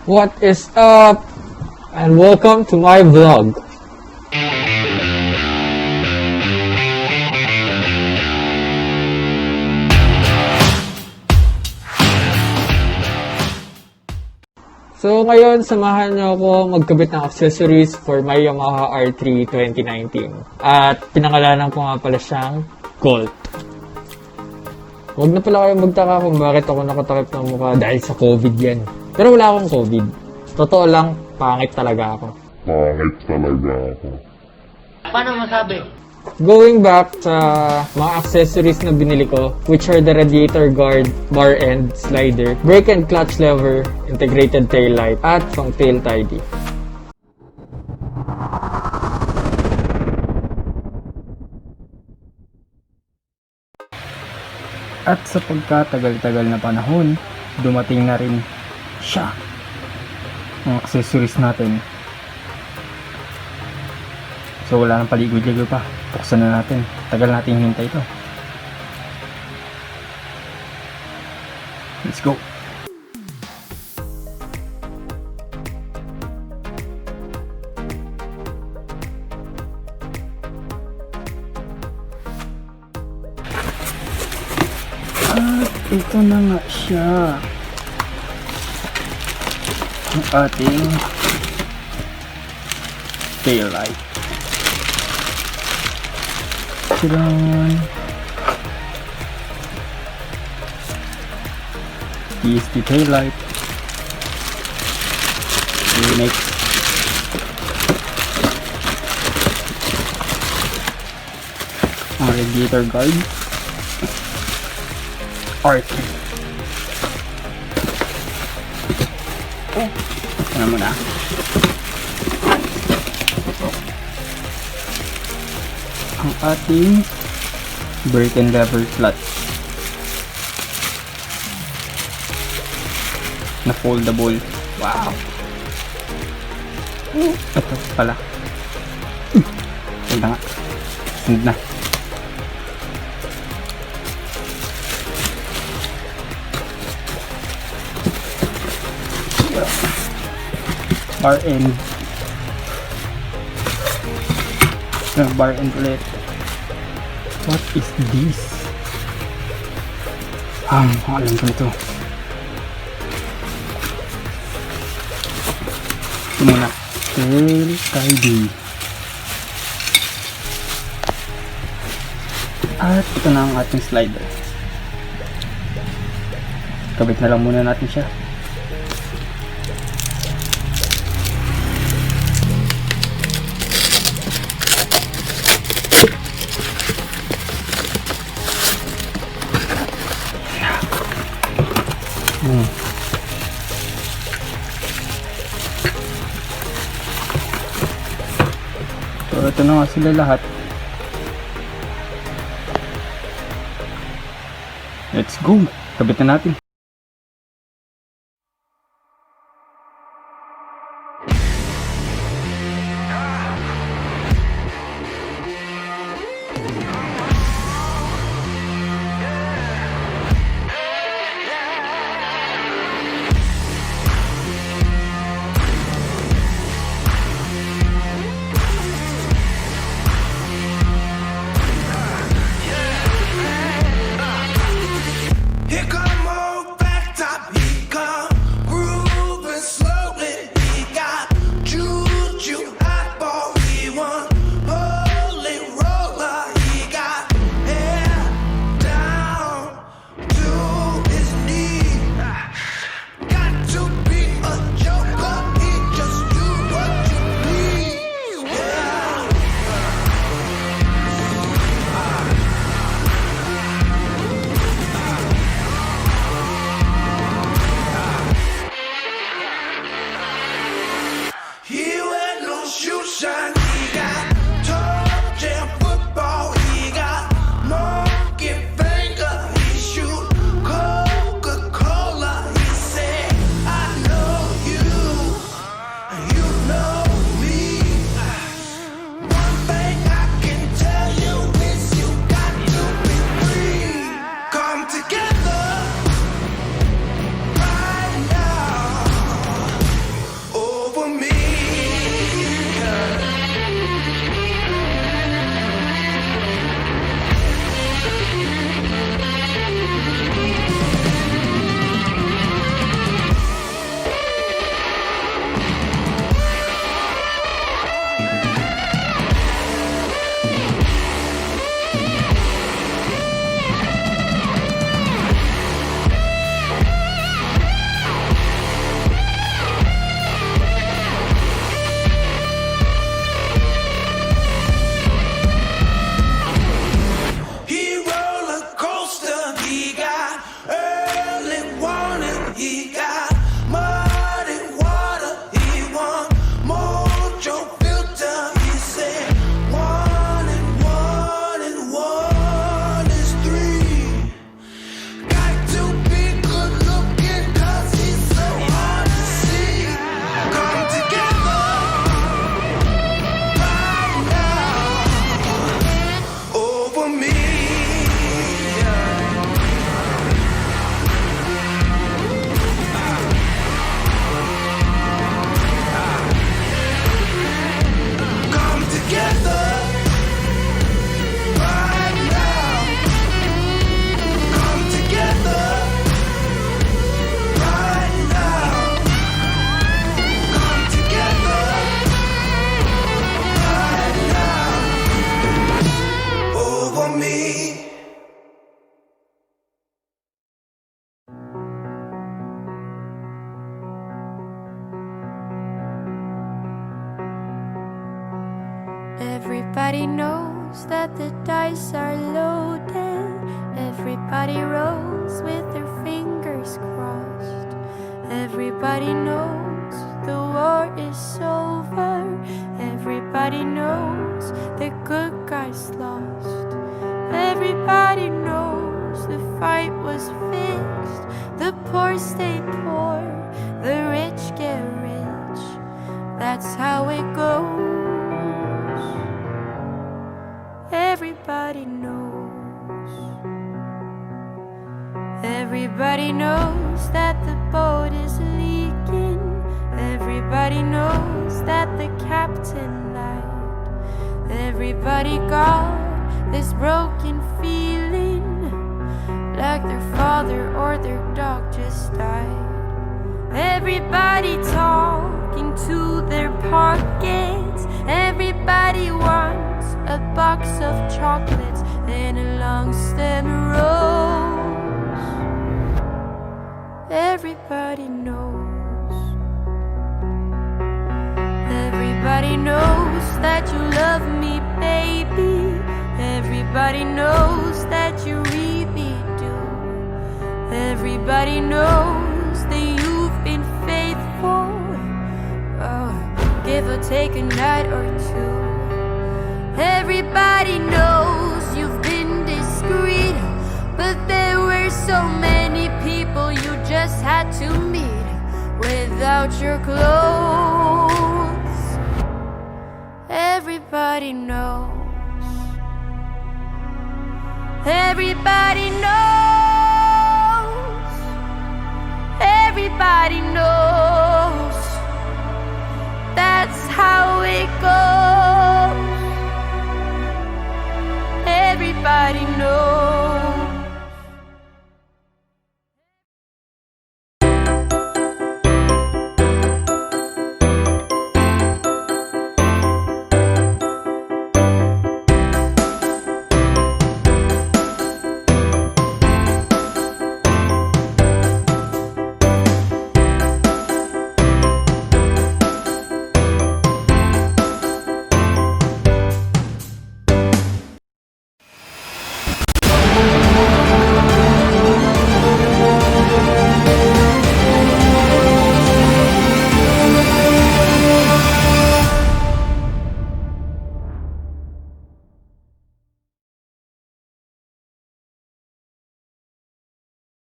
What is up? And welcome to my vlog. So ngayon, samahan niyo ako magkabit ng accessories for my Yamaha R3 2019. At pinangalanan ko nga pala siyang Colt. Huwag na pala kayong magtaka kung bakit ako nakatakip ng mukha dahil sa COVID yan. Pero wala akong COVID. Totoo lang, pangit talaga ako. Paano masabi? Going back sa mga accessories na binili ko, which are the radiator guard, bar end, slider, brake and clutch lever, integrated tail light, at pang tail tidy. At sa pagkatagal-tagal na panahon, dumating na rin siya. Ang accessories natin. So wala nang paligoy-ligoy pa. Buksan na natin. Tagal nating hintay ito. Let's go. At ito na nga siya. Ang ating tail light. Tadaan! Is the tail light. Next, ang radiator guard. Art. Ano muna? Ang ating brake and lever clutch na foldable. Wow! Ito pala. Ito nga. Send na. Bar end. Bar end ulit. What is this? Alam ko ito. Ito muna. Tail tidy. At ito na ang ating slider. Kabit na lang muna natin siya. So ito na nga sila lahat. Let's go! Kabit na natin. Here come more Everybody knows that the dice are loaded. Everybody rolls with their fingers crossed. Everybody knows the war is over. Everybody knows the good guys lost. Everybody knows the fight was fixed. The poor stay poor, the rich get rich. That's how it goes. Everybody knows. Everybody knows that the boat is leaking. Everybody knows that the captain lied. Everybody got this broken feeling, like their father or their dog just died. Everybody talking to their pockets. Everybody wants a box of chocolates and a long stem rose. Everybody knows. Everybody knows that you love me, baby. Everybody knows that you really do. Everybody knows that you've been faithful. Oh, give or take a night or two. Everybody knows you've been discreet, but there were so many people you just had to meet without your clothes. Everybody knows. Everybody knows. Everybody knows.